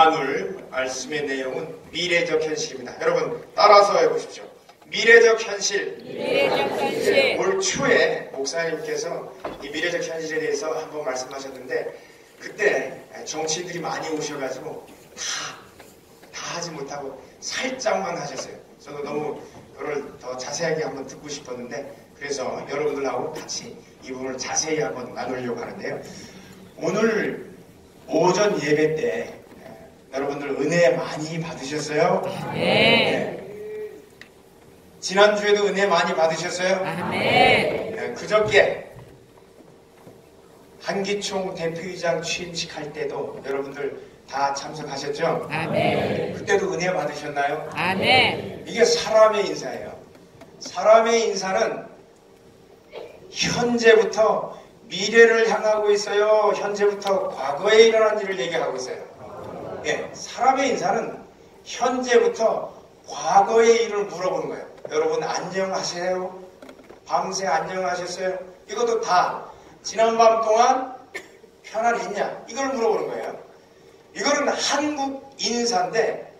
나눌 말씀의 내용은 미래적 현실입니다. 여러분 따라서 해보십시오. 미래적 현실. 미래적 현실. 올 초에 목사님께서 이 미래적 현실에 대해서 한번 말씀하셨는데 그때 정치인들이 많이 오셔가지고 다 하지 못하고 살짝만 하셨어요. 저도 너무 그걸 더 자세하게 한번 듣고 싶었는데 그래서 여러분들하고 같이 이 부분을 자세히 한번 나누려고 하는데요. 오늘 오전 예배 때 여러분들 은혜 많이 받으셨어요? 네. 지난주에도 은혜 많이 받으셨어요? 네. 그저께 한기총 대표이장 취임식 할 때도 여러분들 다 참석하셨죠? 네. 그때도 은혜 받으셨나요? 네. 이게 사람의 인사예요. 사람의 인사는 현재부터 미래를 향하고 있어요. 현재부터 과거에 일어난 일을 얘기하고 있어요. 예, 사람의 인사는 현재부터 과거의 일을 물어보는 거예요. 여러분 안녕하세요? 밤새 안녕하셨어요? 이것도 다 지난밤 동안 편안했냐? 이걸 물어보는 거예요. 이거는 한국 인사인데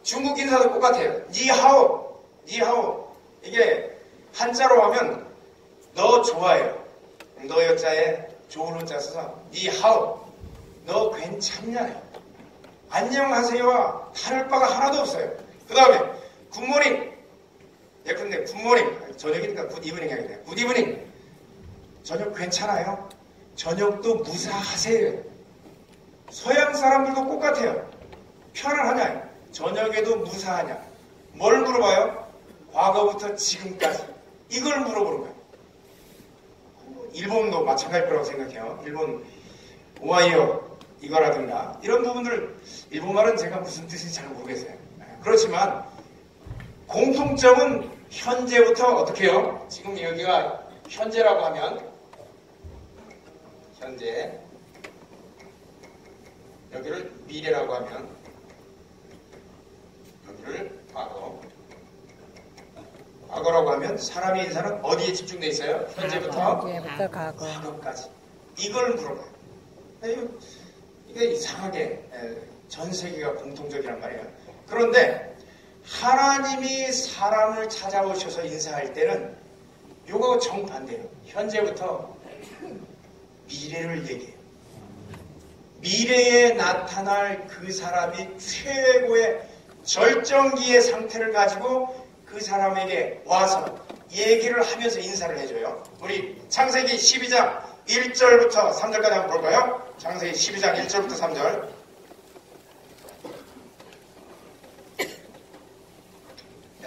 중국 인사도 똑같아요. 니하오, 니하오. 이게 한자로 하면 너 좋아요. 너 여자에 좋은 호자 써서 니하오. 너 괜찮냐? 안녕하세요와 다를 바가 하나도 없어요. 그 다음에 굿모닝. 예컨대 굿모닝. 저녁이니까 굿이브닝 해야겠네요. 굿이브닝. 저녁 괜찮아요? 저녁도 무사하세요. 서양 사람들도 똑같아요. 편안하냐? 저녁에도 무사하냐? 뭘 물어봐요? 과거부터 지금까지. 이걸 물어보는 거예요. 일본도 마찬가지일 거라고 생각해요. 일본 오하이오 이거라든가 이런 부분들 일본말은 제가 무슨 뜻인지 잘 모르겠어요. 그렇지만 공통점은 현재부터 어떻게 해요? 지금 여기가 현재라고 하면 현재 여기를 미래라고 하면 여기를 과거라고 하면 사람의 인사는 어디에 집중되어 있어요? 현재부터 과거까지. 이걸 물어봐요. 이게 이상하게 전 세계가 공통적이란 말이에요. 그런데 하나님이 사람을 찾아오셔서 인사할 때는 요거 정반대예요. 현재부터 미래를 얘기해요. 미래에 나타날 그 사람이 최고의 절정기의 상태를 가지고 그 사람에게 와서 얘기를 하면서 인사를 해줘요. 우리 창세기 12장 1절부터 3절까지 한번 볼까요? 창세기 12장 1절부터 3절.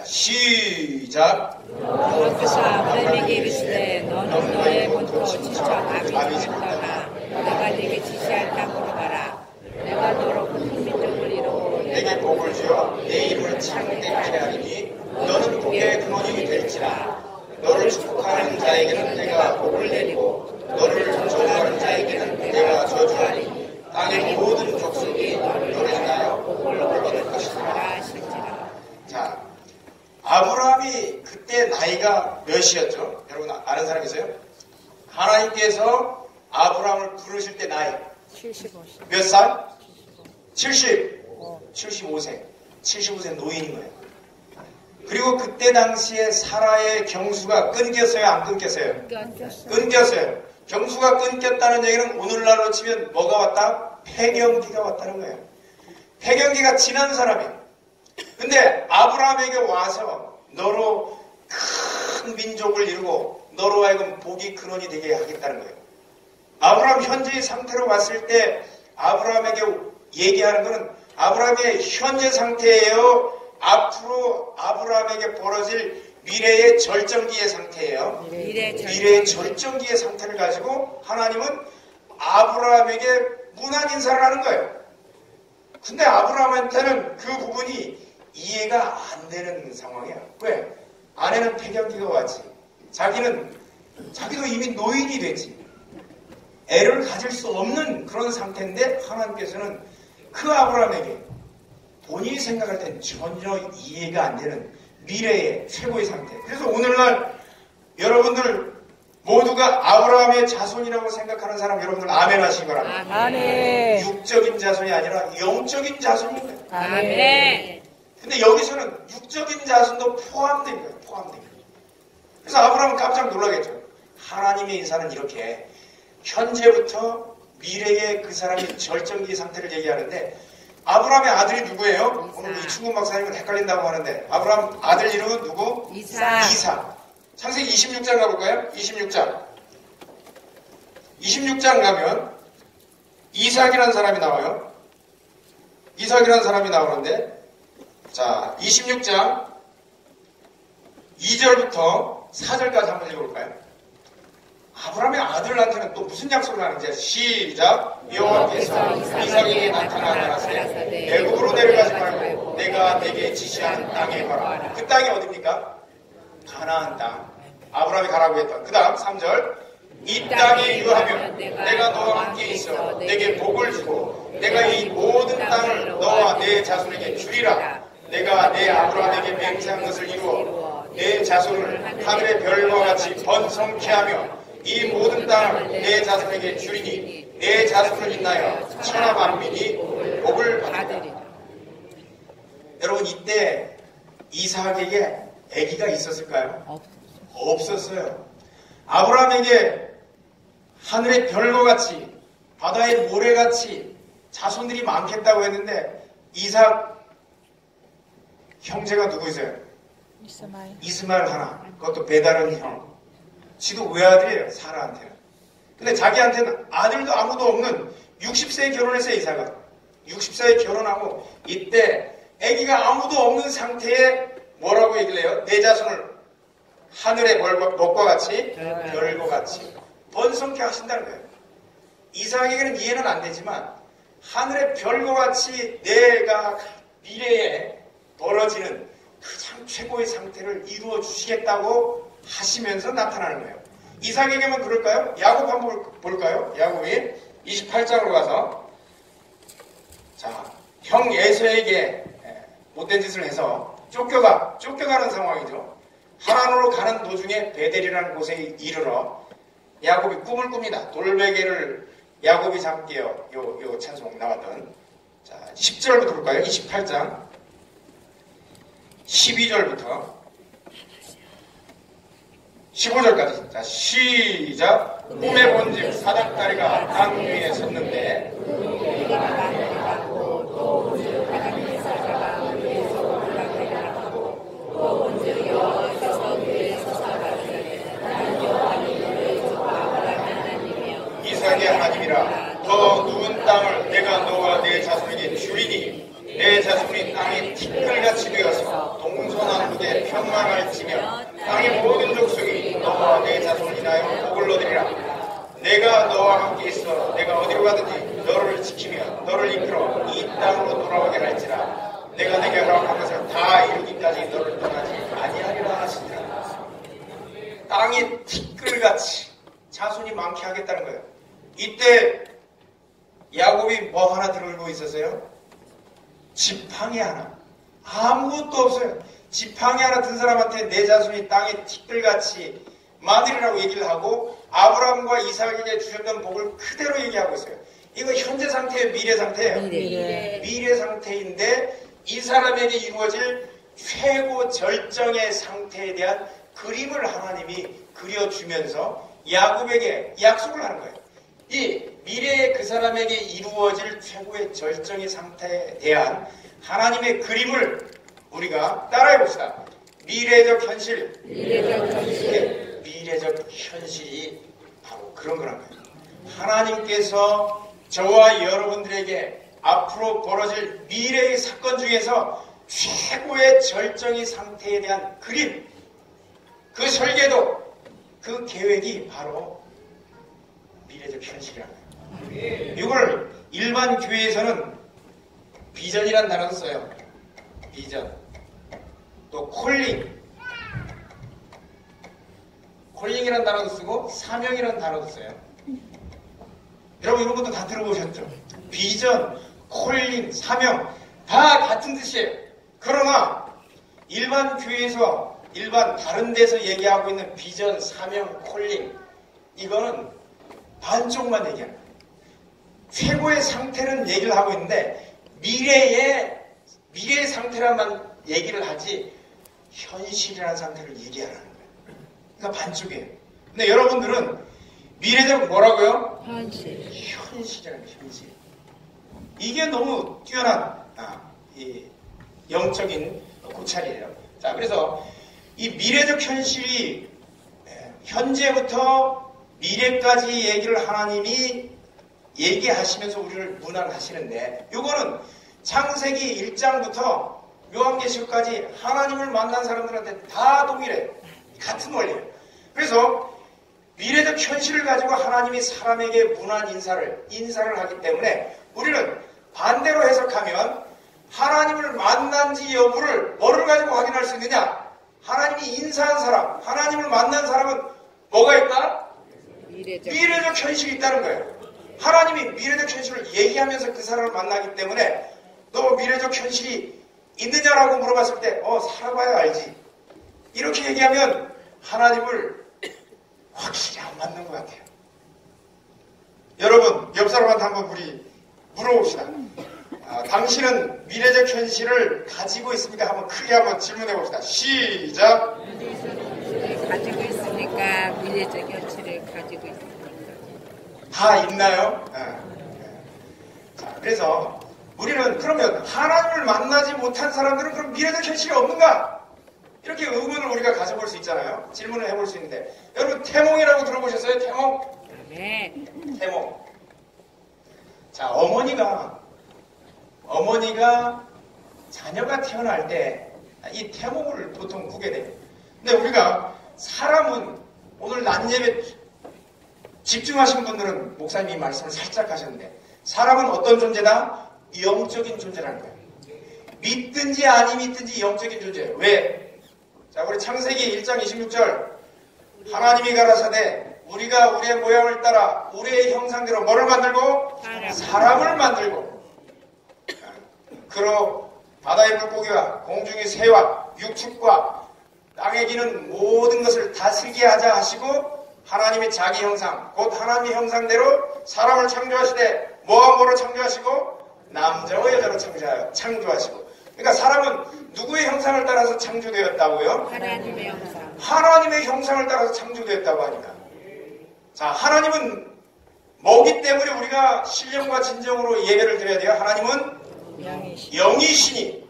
시작. 여호와께서 아브라함에게 이르시되 너는 너의 본토 친척 아비 집으로 떠나 내가 네게 지시할 땅으로 가라. 내가 너로 큰 민족을 이루고 내게 복을 주어 내 이름을 창대케 하리니 너는 복의 근원이 될지라. 너를 축복하는 자에게는 내가 복을 내리고 너를 저주하는 자에게는 내가 저주하리니 땅의 모든 족속이 너를 인하여 복을 얻을 것이다. 자, 아브라함이 그때 나이가 몇이었죠? 여러분 아는 사람 있어요? 하나님께서 아브라함을 부르실 때 나이 75세. 몇 살? 75세. 75세 노인인 거예요. 그리고 그때 당시에 사라의 경수가 끊겼어요? 안 끊겼어요? 끊겼어요. 경수가 끊겼다는 얘기는 오늘날로 치면 뭐가 왔다? 폐경기가 왔다는 거예요. 폐경기가 지난 사람이에요. 근데 아브라함에게 와서 너로 큰 민족을 이루고 너로 하여금 복이 근원이 되게 하겠다는 거예요. 아브라함 현재의 상태로 봤을 때 아브라함에게 얘기하는 것은 아브라함의 현재 상태예요. 앞으로 아브라함에게 벌어질 미래의 절정기의 상태예요. 미래의 절정기의 상태를 가지고 하나님은 아브라함에게 문안 인사를 하는 거예요. 근데 아브라함한테는 그 부분이 이해가 안 되는 상황이야. 왜? 아내는 폐경기가 왔지. 자기도 이미 노인이 됐지. 애를 가질 수 없는 그런 상태인데 하나님께서는 그 아브라함에게 본인이 생각할 땐 전혀 이해가 안 되는 미래의 최고의 상태. 그래서 오늘날 여러분들 모두가 아브라함의 자손이라고 생각하는 사람 여러분들 아멘 하시기 바랍니다. 아멘. 육적인 자손이 아니라 영적인 자손인 거예요. 아멘. 근데 여기서는 육적인 자손도 포함된 거예요. 포함된 거예요. 그래서 아브라함은 깜짝 놀라겠죠. 하나님의 인사는 이렇게 현재부터 미래의 그 사람의 절정기 상태를 얘기하는데 아브라함의 아들이 누구예요? 이삭. 오늘 이충근 박사님은 헷갈린다고 하는데 아브라함 아들 이름은 누구? 이삭. 창세기 26장 가볼까요? 26장. 26장 가면 이삭이라는 사람이 나와요. 이삭이라는 사람이 나오는데 자 26장 2절부터 4절까지 한번 읽어볼까요? 아브라함의 아들한테는 또 무슨 약속을 하는지 시작. 여호와께서 이삭에게 나타나가라사대 애굽으로 내려가지 말고 내가 내게 지시하는 땅에 가라. 그 땅이 어디입니까? 가나안 땅. 아브라함이 가라고 했던 그 다음 3절 이 땅에 유하며 내가 너와 함께 있어 내게 복을 주고 내가 이 모든 땅을 너와 내 자손에게 주리라. 내가 내 아브라함에게 맹세한 것을 이루어 내 자손을 하늘의 별과 같이 번성케 하며 이 모든 땅을 내 자손에게 주리니 내 자손을 인하여 천하 만민이 복을 받으리라. 여러분 이때 이삭에게 아기가 있었을까요? 없었어요. 아브라함에게 하늘의 별과 같이 바다의 모래같이 자손들이 많겠다고 했는데 이삭 형제가 누구세요? 이스마엘 하나. 그것도 배다른 형. 지도 외아들이에요. 사라한테는. 근데 자기한테는 아들도 아무도 없는 60세에 결혼했어요. 이삭은. 60세에 결혼하고 이때 아기가 아무도 없는 상태에 뭐라고 얘기를 해요? 내 자손을 하늘의 먹과 같이 별과 같이 번성케 하신다는 거예요. 이삭에게는 이해는 안 되지만 하늘의 별과 같이 내가 미래에 벌어지는 가장 최고의 상태를 이루어 주시겠다고 하시면서 나타나는 거예요. 이삭에게만 그럴까요? 야곱 한번 볼까요? 야곱이 28장으로 가서 자, 형 에서에게 못된 짓을 해서 쫓겨가는 상황이죠. 하란으로 가는 도중에 베델이라는 곳에 이르러 야곱이 꿈을 꿉니다. 돌베개를 야곱이 잡게요. 요 찬송 나왔던 자 10절부터 볼까요? 28장 12절부터 15절까지 자 시작. 꿈에 본즉 사닥다리가 땅 위에 섰는데 이삭의 하나님이라 더 누운 땅을 내가 너와 내 자손에게 주리니 내 자손이 땅이 티끌같이 되어서 동서남북에 평망할지며 땅의 모든 족속이 너와 내 자손을 인하여 복을 얻으리라. 내가 너와 함께 있어 내가 어디로 가든지 너를 지키며 너를 이끌어 이 땅으로 돌아오게 할지라. 내가 내게 허락한 것을 다 이루기까지 너를 떠나지 아니하리라 하시니라. 땅이 티끌같이 자손이 많게 하겠다는 거예요. 이때 야곱이 뭐 하나 들고 있었어요? 지팡이 하나. 아무것도 없어요. 지팡이 하나 든 사람한테 내 자손이 땅에 티끌같이 많으리라고 얘기를 하고 아브라함과 이삭에게 주셨던 복을 그대로 얘기하고 있어요. 이거 현재 상태예요? 미래 상태예요? 미래 상태인데 이 사람에게 이루어질 최고 절정의 상태에 대한 그림을 하나님이 그려주면서 야곱에게 약속을 하는 거예요. 이 미래의 그 사람에게 이루어질 최고의 절정의 상태에 대한 하나님의 그림을 우리가 따라해 봅시다. 미래적 현실. 미래적 현실이 바로 그런 거란 거예요. 하나님께서 저와 여러분들에게 앞으로 벌어질 미래의 사건 중에서 최고의 절정의 상태에 대한 그림, 그 설계도, 그 계획이 바로 미래적 현실이라는 거예요. 이걸 일반 교회에서는 비전이라는 단어도 써요. 비전. 또 콜링이라는 단어도 쓰고 사명이라는 단어도 써요. 여러분 이런 것도 다 들어보셨죠? 비전, 콜링, 사명 다 같은 뜻이에요. 그러나 일반 교회에서 일반 다른 데서 얘기하고 있는 비전, 사명, 콜링 이거는 반쪽만 얘기하는 거예요. 최고의 상태는 얘기를 하고 있는데 미래의 상태라만 얘기를 하지 현실이라는 상태를 얘기하라는 거예요. 그러니까 반쪽이에요. 근데 여러분들은 미래적 뭐라고요? 현실. 현실이라는 거예요. 현실. 이게 너무 뛰어난 이 영적인 고찰이에요. 자, 그래서 이 미래적 현실이 현재부터 미래까지 얘기를 하나님이 얘기하시면서 우리를 문안하시는데 요거는 창세기 1장부터 요한계시록까지 하나님을 만난 사람들한테 다 동일해요. 같은 원리예요. 그래서 미래적 현실을 가지고 하나님이 사람에게 문안 인사를 하기 때문에 우리는 반대로 해석하면 하나님을 만난지 여부를 뭐를 가지고 확인할 수 있느냐? 하나님이 인사한 사람, 하나님을 만난 사람은 뭐가 있다? 미래적 현실이 있다는 거예요. 하나님이 미래적 현실을 얘기하면서 그 사람을 만나기 때문에 너 미래적 현실이 있느냐라고 물어봤을 때 살아봐야 알지. 이렇게 얘기하면 하나님을 확실히 안 맞는 것 같아요. 여러분, 옆 사람한테 한번 우리 물어봅시다. 당신은 미래적 현실을 가지고 있습니까? 한번 크게 한번 질문해 봅시다. 시작! 가지고 있으니까 미래적 현실을 가지고 있으니까 다 있나요? 자, 그래서 우리는 그러면 하나님을 만나지 못한 사람들은 그럼 미래적 현실이 없는가? 이렇게 의문을 우리가 가져볼 수 있잖아요. 질문을 해볼 수 있는데 여러분 태몽이라고 들어보셨어요? 태몽? 네. 태몽. 자, 어머니가 자녀가 태어날 때 이 태몽을 보통 꾸게 돼요. 근데 우리가 사람은 오늘 낮 예배 집중하신 분들은 목사님이 말씀을 살짝 하셨는데 사람은 어떤 존재다? 영적인 존재라는 거예요. 믿든지 아니 믿든지 영적인 존재예요. 왜? 자, 우리 창세기 1장 26절 하나님이 가라사대 우리가 우리의 모양을 따라 우리의 형상대로 뭐를 만들고? 사람을 만들고 그로 바다의 물고기와 공중의 새와 육축과 땅에 기는 모든 것을 다스리게 하자 하시고 하나님의 자기 형상 곧 하나님의 형상대로 사람을 창조하시되 뭐와 뭐로 창조하시고 남자와 여자로 창조하시고 그러니까 사람은 누구의 형상을 따라서 창조되었다고요? 하나님의 형상. 하나님의 형상을 따라서 창조되었다고 하니까 자, 하나님은 뭐기 때문에 우리가 신령과 진정으로 예배를 드려야 돼요? 하나님은 영이시니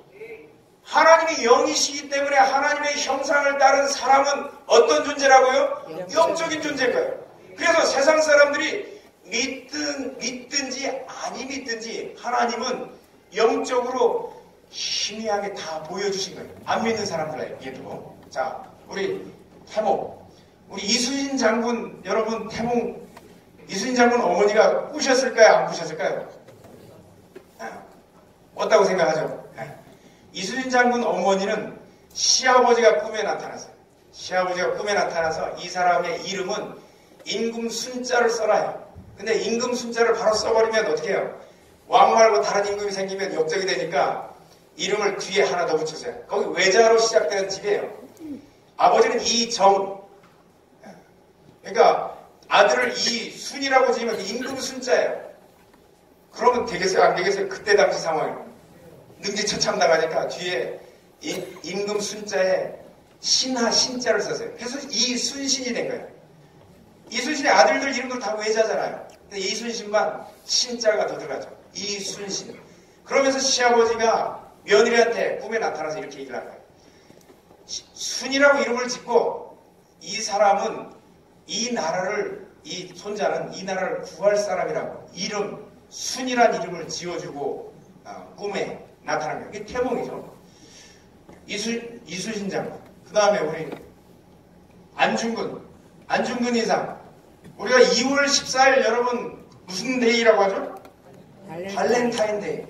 하나님이 영이시기 때문에 하나님의 형상을 따른 사람은 어떤 존재라고요? 영적인 존재일 거예요. 그래서 세상 사람들이 믿든지 아니 믿든지 하나님은 영적으로 희미하게 다 보여주신 거예요. 안 믿는 사람들에게도. 자, 우리 태몽. 우리 이순신 장군, 여러분 태몽, 이순신 장군 어머니가 꾸셨을까요? 안 꾸셨을까요? 어떻다고 생각하죠? 이순신 장군 어머니는 시아버지가 꿈에 나타났어요. 시아버지가 꿈에 나타나서 이 사람의 이름은 임금순자를 써놔요. 근데 임금순자를 바로 써버리면 어떻게 해요? 왕 말고 다른 임금이 생기면 역적이 되니까 이름을 뒤에 하나 더 붙였어요. 거기 외자로 시작되는 집이에요. 아버지는 이정. 그러니까 아들을 이순이라고 지으면 임금순자예요. 그러면 되겠어요? 안 되겠어요? 그때 당시 상황에. 능지처참 나가니까 뒤에 임금순자에 신하 신자를 썼어요. 그래서 이순신이 된 거예요. 이순신의 아들들 이름도 다 외자잖아요. 근데 이순신만 신자가 더 들어가죠. 이순신. 그러면서 시아버지가 며느리한테 꿈에 나타나서 이렇게 얘기를 한 거예요. 순이라고 이름을 짓고 이 사람은 이 나라를, 이 손자는 이 나라를 구할 사람이라고 이름, 순이란 이름을 지어주고 꿈에 나타난 거예요. 이게 태몽이죠. 이순신 장군. 그 다음에 우리 안중근 이상. 우리가 2월 14일 여러분 무슨 데이라고 하죠? 발렌타인데이.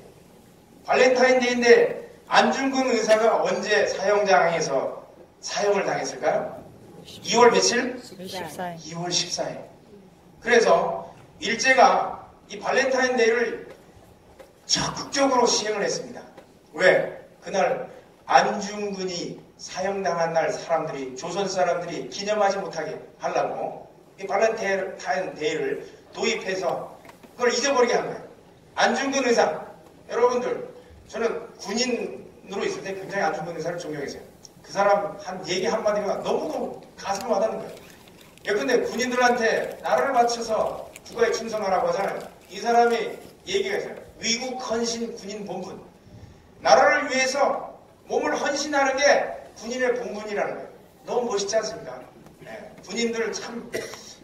발렌타인데이인데 안중근 의사가 언제 사형장에서 사형을 당했을까요? 2월 며칠? 14일. 2월 14일. 그래서 일제가 이 발렌타인데이를 적극적으로 시행을 했습니다. 왜? 그날 안중근이 사형당한 날 사람들이, 조선 사람들이 기념하지 못하게 하려고 이 발렌타인 데이를 도입해서 그걸 잊어버리게 한 거예요. 안중근 의사, 여러분들, 저는 군인으로 있을 때 굉장히 안중근 의사를 존경했어요. 그 사람 한 얘기 한마디가 너무너무 가슴에 와닿는 거예요. 예컨대 군인들한테 나라를 바쳐서 국가에 충성하라고 하잖아요. 이 사람이 얘기가 있어요. 위국 헌신 군인 본분. 나라를 위해서 몸을 헌신하는 게 군인의 본분이라는 거예요. 너무 멋있지 않습니까? 네. 군인들 참,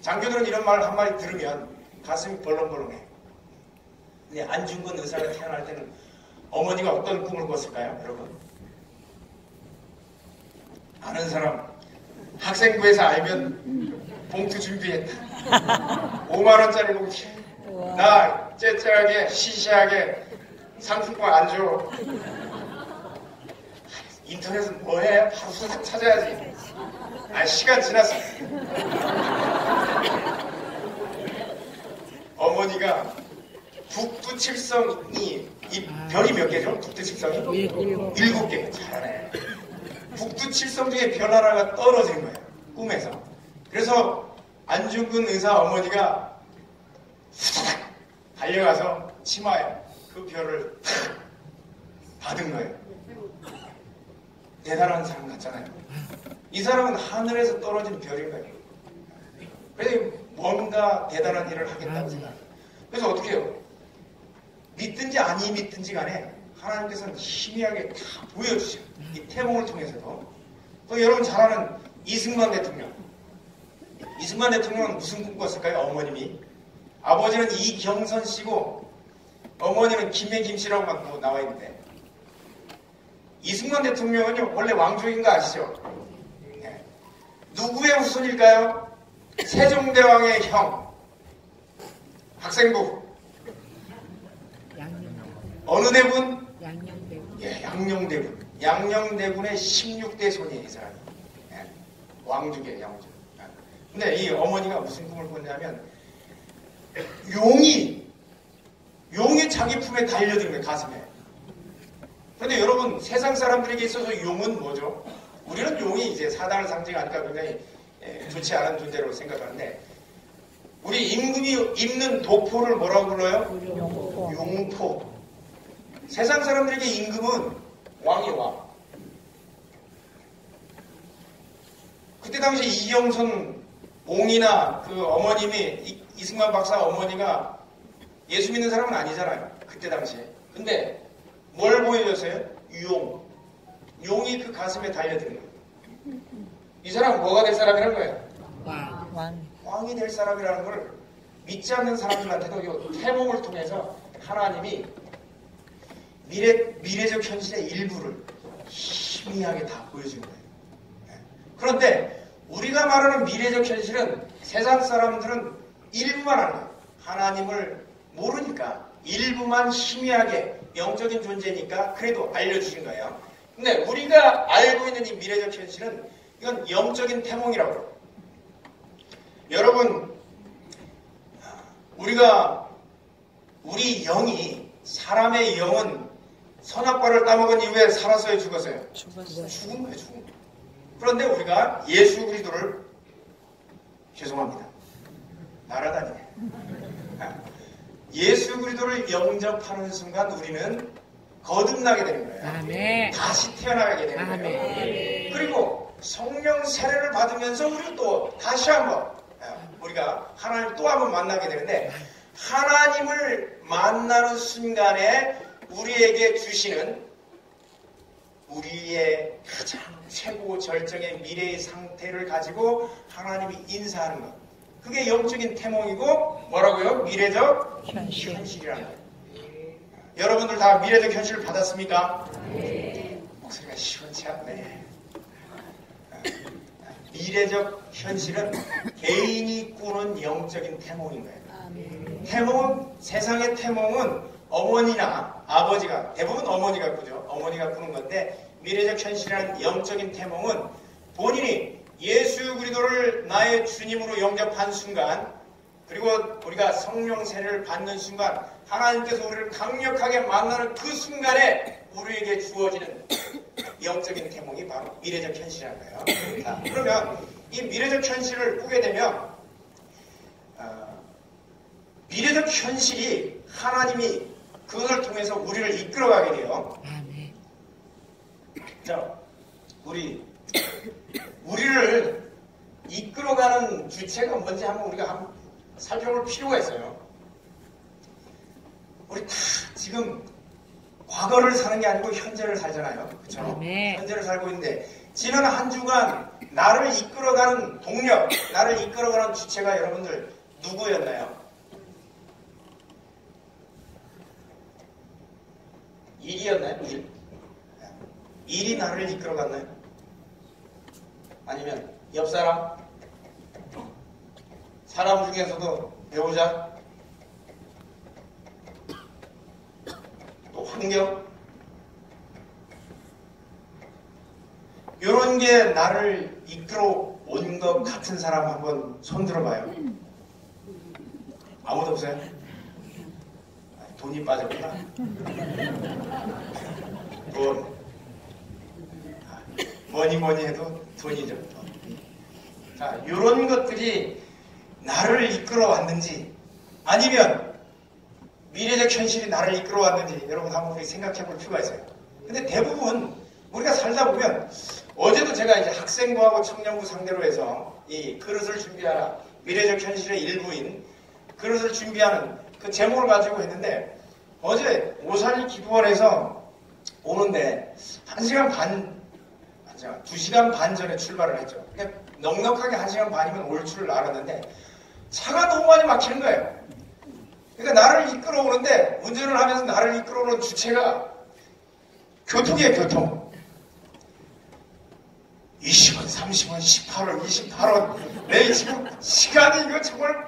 장교들은 이런 말 한마디 들으면 가슴이 벌렁벌렁해. 근데 안중근 의사가 태어날 때는 어머니가 어떤 꿈을 꿨을까요, 여러분? 아는 사람, 학생부에서 알면 봉투 준비했다. 5만원짜리 봉투. 나 째째하게, 시시하게 상품권 안 줘. 인터넷은 뭐해? 바로 수상 찾아야지. 아, 시간 지났어. 어머니가 북두칠성이, 이 별이 몇 개죠? 북두칠성이? 7개. 잘하네. 북두칠성 중에 별 하나가 떨어진 거예요. 꿈에서. 그래서 안중근 의사 어머니가 후다닥 달려가서 치마에 그 별을 탁 받은 거예요. 대단한 사람 같잖아요. 이 사람은 하늘에서 떨어진 별인 거예요. 그래서 뭔가 대단한 일을 하겠다고 생각해요. 그래서 어떻게 해요? 믿든지 아니 믿든지 간에 하나님께서는 희미하게 다 보여주셔. 이 태몽을 통해서도. 또 여러분 잘 아는 이승만 대통령. 이승만 대통령은 무슨 꿈 꿨을까요? 어머님이. 아버지는 이경선 씨고 어머니는 김해김 씨라고만 뭐 나와 있는데, 이승만 대통령은요 원래 왕족인 거 아시죠? 네. 누구의 후손일까요? 세종대왕의 형 학생부. 어느 대군? 양녕대군. 예, 양녕대군. 양녕대군의 16대 손이에요, 이 사람이. 예, 왕족이에요, 왕족. 근데 이 어머니가 무슨 꿈을 꿨냐면 용이 자기 품에 달려드는 거예요, 가슴에. 그런데 여러분, 세상 사람들에게 있어서 용은 뭐죠? 우리는 용이 이제 사단을 상징하니까 굉장히 좋지 않은 존재로 생각하는데, 우리 임금이 입는 도포를 뭐라고 불러요? 용포. 세상 사람들에게 임금은 왕이 왕. 그때 당시 이경선 옹이나 그 어머님이, 이승만 박사 어머니가 예수 믿는 사람은 아니잖아요. 그때 당시에. 근데 뭘 보여줬어요? 용. 용이 그 가슴에 달려드는 거예요. 이 사람은 뭐가 될 사람이라는 거예요? 왕이 될 사람이라는 걸 믿지 않는 사람들한테도 이 태몽을 통해서 하나님이 미래적 현실의 일부를 희미하게 다 보여주는 거예요. 그런데 우리가 말하는 미래적 현실은 세상 사람들은 일부만 아는 거예요. 하나님을 모르니까 일부만 희미하게 영적인 존재니까 그래도 알려주신 거예요. 근데 우리가 알고 있는 이 미래적 현실은 이건 영적인 태몽이라고 해요. 여러분, 우리 영이, 사람의 영은 선악과를 따먹은 이후에 살았어요, 죽었어요? 죽은 거예요, 죽은 거예요. 그런데 우리가 예수 그리스도를, 죄송합니다, 날아다니네. 예수 그리스도를 영접하는 순간 우리는 거듭나게 되는 거예요. 아멘. 다시 태어나게 되는 거예요. 아멘. 그리고 성령 세례를 받으면서 우리는 또 다시 한번 우리가 하나님을 또 한번 만나게 되는데, 하나님을 만나는 순간에 우리에게 주시는 우리의 가장 최고 절정의 미래의 상태를 가지고 하나님이 인사하는 것. 그게 영적인 태몽이고 뭐라고요? 미래적 현실이라는 거예요. 여러분들 다 미래적 현실을 받았습니까? 목소리가 시원치 않네. 미래적 현실은 개인이 꾸는 영적인 태몽인 거예요. 태몽은, 세상의 태몽은 어머니나 아버지가, 대부분 어머니가 꾸죠. 어머니가 꾸는 건데, 미래적 현실이라는 영적인 태몽은 본인이 예수 그리스도를 나의 주님으로 영접한 순간, 그리고 우리가 성령 세례를 받는 순간, 하나님께서 우리를 강력하게 만나는 그 순간에 우리에게 주어지는 영적인 태몽이 바로 미래적 현실이라는 거예요. 자, 그러면 이 미래적 현실을 꾸게 되면 미래적 현실이 하나님이 그것을 통해서 우리를 이끌어가게 돼요. 자, 우리를 이끌어가는 주체가 뭔지 한번 우리가 살펴볼 필요가 있어요. 우리 다 지금 과거를 사는 게 아니고 현재를 살잖아요. 그렇죠? 현재를 살고 있는데 지난 한 주간 나를 이끌어가는 동력, 나를 이끌어가는 주체가 여러분들 누구였나요? 일이었나요? 일이 나를 이끌어갔나요? 아니면 옆 사람? 사람 중에서도 배우자? 또 환경? 이런 게 나를 이끌어 온 것 같은 사람 한번 손 들어봐요. 아무도 없어요? 돈이 빠졌구나. 돈. 뭐니 해도 돈이죠. 자, 이런 것들이 나를 이끌어 왔는지 아니면 미래적 현실이 나를 이끌어 왔는지 여러분 한번 우리 생각해 볼 필요가 있어요. 근데 대부분 우리가 살다 보면 어제도 제가 이제 학생부하고 청년부 상대로 해서 이 그릇을 준비하라. 미래적 현실의 일부인 그릇을 준비하는 그 제목을 가지고 했는데 어제 오산리 기도원에서 오는데 1시간 반, 2시간 반 전에 출발을 했죠. 그러니까 넉넉하게 1시간 반이면 올 줄 알았는데 차가 너무 많이 막히는 거예요. 그러니까 나를 이끌어오는데 운전을 하면서 나를 이끌어오는 주체가 교통이에요, 교통. 20원, 30원, 18원, 28원. 내 지금 시간이 이거 정말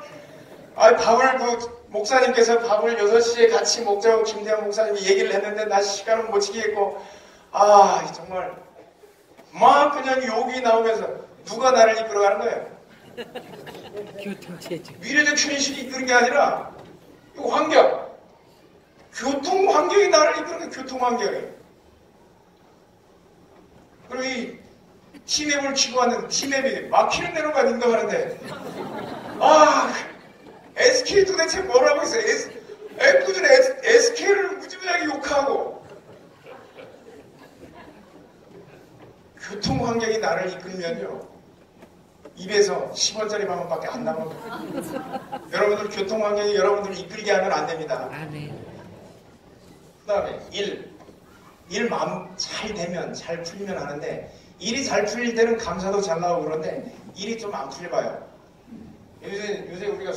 밥을 목사님께서 밥을 6시에 같이 먹자고 김대현 목사님이 얘기를 했는데 나 시간은 못 지키겠고 정말 막 그냥 욕이 나오면서 누가 나를 이끌어가는 거예요? 교통체조. 미래적 현실이 이끄는 게 아니라 이 환경, 교통 환경이 나를 이끄는 거예요. 교통 환경이. 그리고 이 티맵을 치고 왔는데 티맵이 막히는 대로가 인도하는데 SK 도대체 뭐라고 했어요? 애꿎은 SK를 무지무지하게 욕하고 교통 환경이 나를 이끌면요 입에서 10원짜리 만원밖에 안 남아요. 여러분들 교통 환경이 여러분들을 이끌게 하면 안 됩니다. 그 다음에 일 마음 잘 되면 잘 풀리면 하는데 일이 잘 풀릴 때는 감사도 잘 나오고 그런데 일이 좀 안 풀려봐요. 요새 우리가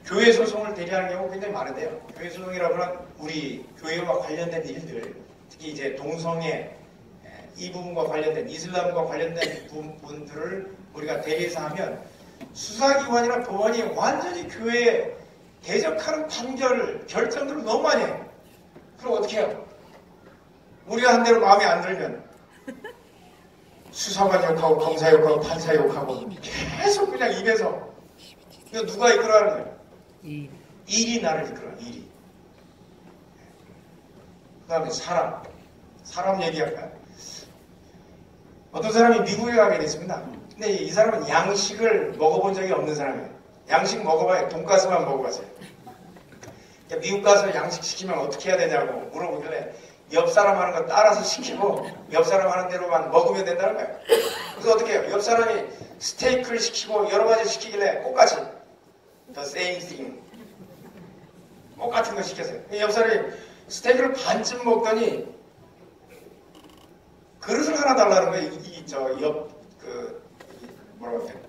교회 소송을 대리하는 경우가 굉장히 많은데요. 교회 소송이라고 하면 우리 교회와 관련된 일들, 특히 이제 동성애 이 부분과 관련된 이슬람과 관련된 부분들을 우리가 대리해서 하면 수사기관이나 법원이 완전히 교회에 대적하는 결정들을 너무 많이 해요. 그럼 어떻게 해요? 우리가 한 대로 마음에 안 들면 수사관 욕하고 검사 욕하고 판사 욕하고 계속 그냥 입에서 이거 누가 이끌어가는 거예요? 일이 나를 이끌어요. 일이. 그 다음에 사람 얘기할까요? 어떤 사람이 미국에 가게 됐습니다. 근데 이 사람은 양식을 먹어본 적이 없는 사람이에요. 양식 먹어봐야 돈가스만 먹어봤어요. 그러니까 미국 가서 양식 시키면 어떻게 해야 되냐고 물어보길래 옆 사람 하는 거 따라서 시키고 옆 사람 하는 대로만 먹으면 된다는 거예요. 그래서 어떻게 해요? 옆 사람이 스테이크를 시키고 여러 가지 시키길래 똑같이 the same thing 똑같은 거 시켰어요. 옆 사람이 스테이크를 반쯤 먹더니 그릇을 하나 달라는 거예요.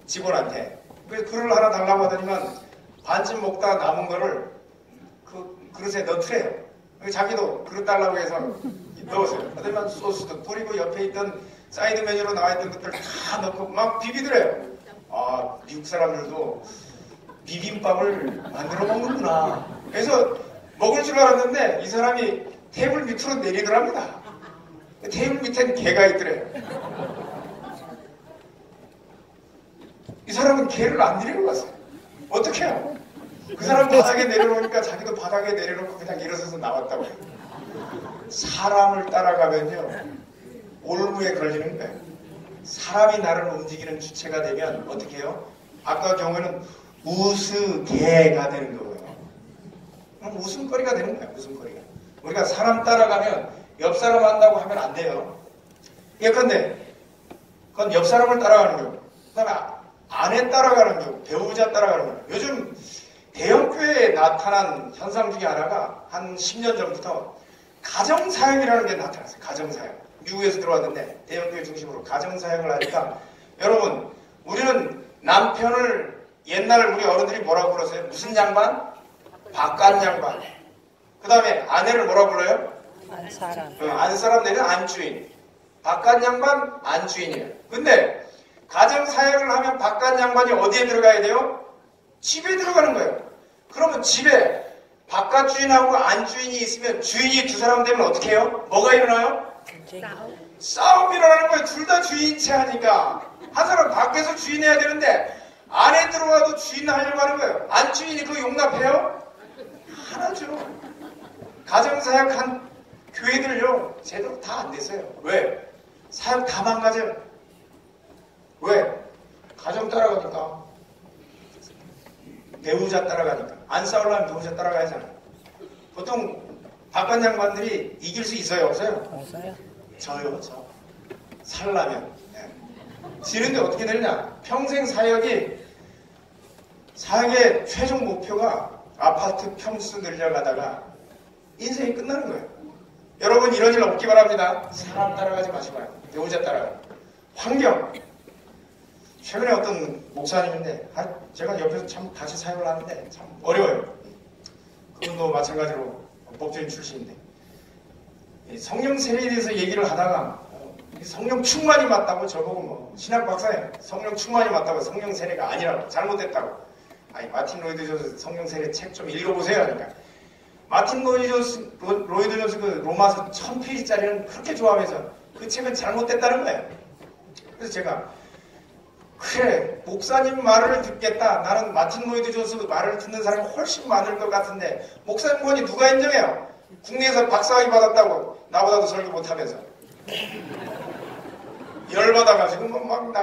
직원한테. 그래서 그릇을 하나 달라고 하더니만 반쯤 먹다 남은 거를 그 그릇에 넣더래요. 자기도 그릇 달라고 해서 넣었어요. 그러더니만 소스도 뿌리고 옆에 있던 사이드 메뉴로 나와있던 것들 다 넣고 막 비비더래요. 미국 사람들도 비빔밥을 만들어 먹는구나. 그래서 먹을 줄 알았는데 이 사람이 테이블 밑으로 내리더랍니다. 테이블 밑엔 개가 있더래요. 이 사람은 개를 안 데리고 갔어요. 어떻게 해요? 그 사람 바닥에 내려놓으니까 자기도 바닥에 내려놓고 그냥 일어서서 나왔다고 해요. 사람을 따라가면요 올무에 걸리는 거예요. 사람이 나를 움직이는 주체가 되면 어떻게 해요? 아까 경우에는 우스개가 되는 거고요. 웃음거리가 되는 거예요. 웃음거리가. 우리가 사람 따라가면 옆 사람 한다고 하면 안 돼요. 예컨대 그건 옆 사람을 따라가는 거고, 그다음에 아내 따라가는 거고, 배우자 따라가는 거고. 요즘 대형교회에 나타난 현상 중에 하나가 한 10년 전부터 가정사역이라는 게 나타났어요. 가정사역. 미국에서 들어왔는데 대형교회 중심으로 가정사역을 하니까, 여러분, 우리는 남편을 옛날 우리 어른들이 뭐라고 불렀어요? 무슨 양반? 바깥 양반. 그 다음에 아내를 뭐라고 불러요? 안사람. 안사람 내는 안주인. 바깥 양반, 안주인이에요. 근데 가정사역을 하면 바깥 양반이 어디에 들어가야 돼요? 집에 들어가는 거예요. 그러면 집에 바깥 주인하고 안주인이 있으면 주인이 두 사람 되면 어떻게 해요? 뭐가 일어나요? 싸움이 일어나는 거예요. 둘 다 주인체 하니까. 한 사람 밖에서 주인해야 되는데 안에 들어와도 주인 하려고 하는 거예요. 안주인이 그거 용납해요? 하나죠. 가정사역한 교회들요, 제대로 다 안 됐어요. 왜? 사역 다 망가져요. 왜? 가정 따라가니까. 배우자 따라가니까. 안 싸우려면 배우자 따라가야 하잖아요. 보통 바깥 양반들이 이길 수 있어요? 없어요? 없어요. 저요, 저. 살라면. 네. 지는데 어떻게 되느냐? 평생 사역의 최종 목표가 아파트 평수 늘려가다가 인생이 끝나는 거예요. 여러분, 이런 일 없기 바랍니다. 사람 따라가지 마시고요. 배우자 따라가요. 환경. 최근에 어떤 목사님인데, 제가 옆에서 참 같이 사역을 하는데 참 어려워요. 그분도 마찬가지로 법조인 출신인데, 성령 세례에 대해서 얘기를 하다가 성령 충만이 맞다고 저보고 뭐 신학 박사예요. 성령 충만이 맞다고 성령 세례가 아니라고, 잘못됐다고. 아니, 마틴 로이드 존스 성령 세례 책 좀 읽어보세요 하니까, 마틴 로이드 존스 그 로마서 1000페이지짜리는 그렇게 좋아하면서 그 책은 잘못됐다는 거예요. 그래서 제가, 그래, 목사님 말을 듣겠다. 나는 마틴 로이드 존스 말을 듣는 사람이 훨씬 많을 것 같은데 목사님 권위 누가 인정해요? 국내에서 박사학위 받았다고 나보다도 설교 못하면서 열받아가지고 막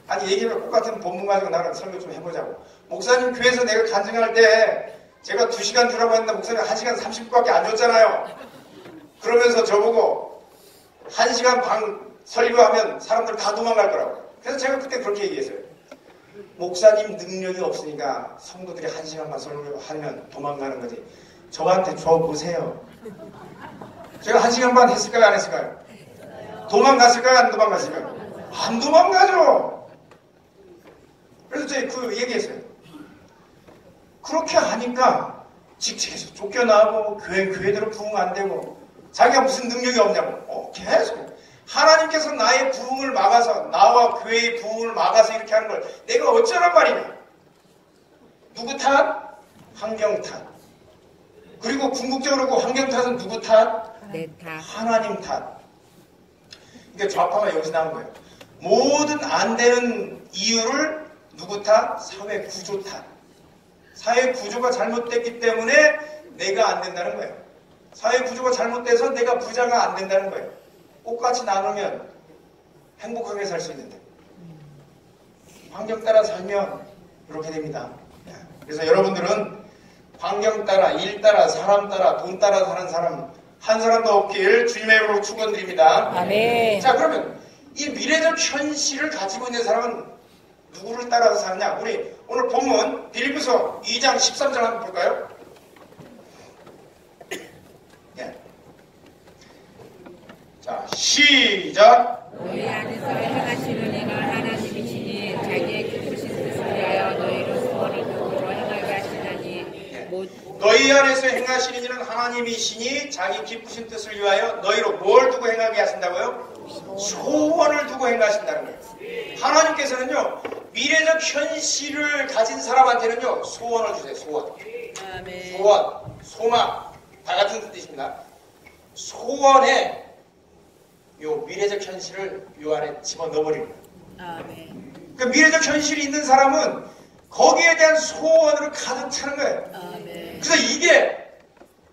아니 얘기가 똑같은 본문 가지고 나랑 설교 좀 해보자고. 목사님 교회에서 내가 간증할 때 제가 2시간 주라고 했는데 목사님 1시간 30분밖에 안 줬잖아요. 그러면서 저보고 1시간 반 설교하면 사람들 다 도망갈 거라고. 그래서 제가 그때 그렇게 얘기했어요. 목사님 능력이 없으니까 성도들이 1시간만 설교하면 도망가는 거지. 저한테 줘보세요. 제가 1시간 반 했을까요? 안 했을까요? 도망갔을까요? 안 도망갔을까요? 안 도망가죠. 그래서 제가 그 얘기했어요. 그렇게 하니까 직책에서 쫓겨나고 교회대로 부흥 안 되고 자기가 무슨 능력이 없냐고 계속 하나님께서 나의 부흥을 막아서, 나와 교회의 부흥을 막아서 이렇게 하는 걸 내가 어쩌란 말이냐. 누구 탓? 환경 탓. 그리고 궁극적으로 그 환경 탓은 누구 탓? 내 탓. 하나님 탓. 그러니까 좌파가 여기서 나온 거예요. 모든 안 되는 이유를 누구 탓? 사회 구조 탓. 사회 구조가 잘못됐기 때문에 내가 안 된다는 거예요. 사회 구조가 잘못돼서 내가 부자가 안 된다는 거예요. 똑같이 나누면 행복하게 살 수 있는데 환경 따라 살면 이렇게 됩니다. 그래서 여러분들은 환경 따라, 일 따라, 사람 따라, 돈 따라 사는 사람 한 사람도 없길 주님의 이름으로 축원드립니다. 아멘. 자, 그러면 이 미래적 현실을 가지고 있는 사람은 누구를 따라서 사느냐? 우리 오늘 본문 빌립보서 2장 13절 한번 볼까요? 자, 시작. 너희 안에서 행하시는 이가 하나님이시니 자기의 기쁘신 뜻을 위하여 너희를 소원을 두고 행하게 하시나니 너희 안에서 행하시는 이는 하나님이시니 자기 기쁘신 뜻을 위하여 너희로 뭘 두고 행하게 하신다고요? 소원을 두고 행하신다는 거예요. 하나님께서는요, 미래적 현실을 가진 사람한테는요, 소원을 주세요. 소원. 아멘. 소원, 소망 다 같은 뜻입니다. 소원에 요 미래적 현실을 요 안에 집어넣어버리는 거예요. 아멘. 그 미래적 현실이 있는 사람은 거기에 대한 소원으로 가득 차는 거예요. 아멘. 그래서 이게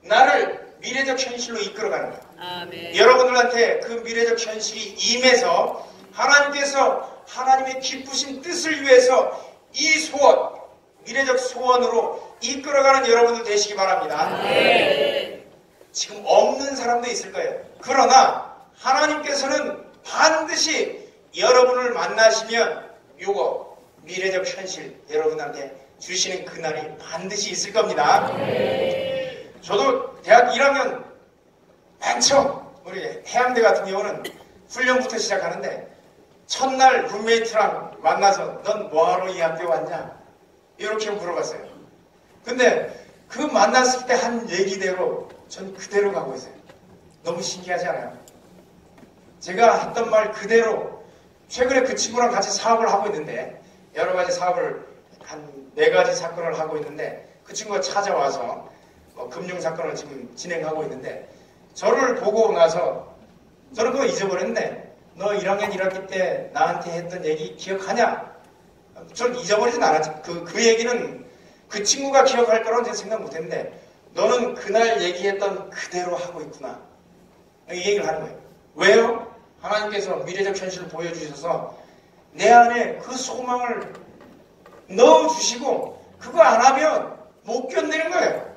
나를 미래적 현실로 이끌어가는 거예요. 아멘. 여러분들한테 그 미래적 현실이 임해서 하나님께서 하나님의 기쁘신 뜻을 위해서 이 소원, 미래적 소원으로 이끌어가는 여러분들 되시기 바랍니다. 지금 없는 사람도 있을 거예요. 그러나 하나님께서는 반드시 여러분을 만나시면 요거 미래적 현실 여러분한테 주시는 그날이 반드시 있을 겁니다. 저도 대학 1학년 맨 처음 우리 해양대 같은 경우는 훈련부터 시작하는데 첫날 룸메이트랑 만나서 넌 뭐하러 이 학교에 왔냐? 이렇게 물어봤어요. 근데 그 만났을 때 한 얘기대로 전 그대로 가고 있어요. 너무 신기하지 않아요? 제가 했던 말 그대로 최근에 그 친구랑 같이 사업을 하고 있는데 여러 가지 사업을 한 4가지 사건을 하고 있는데 그 친구가 찾아와서 금융사건을 지금 진행하고 있는데 저를 보고 나서 저는 그거 잊어버렸는데 너 1학년 1학기 때 나한테 했던 얘기 기억하냐? 전 잊어버리진 않았지. 그 얘기는 그 친구가 기억할 거라고 제가 생각 못했는데 너는 그날 얘기했던 그대로 하고 있구나. 이 얘기를 하는 거예요. 왜요? 하나님께서 미래적 현실을 보여주셔서 내 안에 그 소망을 넣어주시고 그거 안 하면 못 견디는 거예요.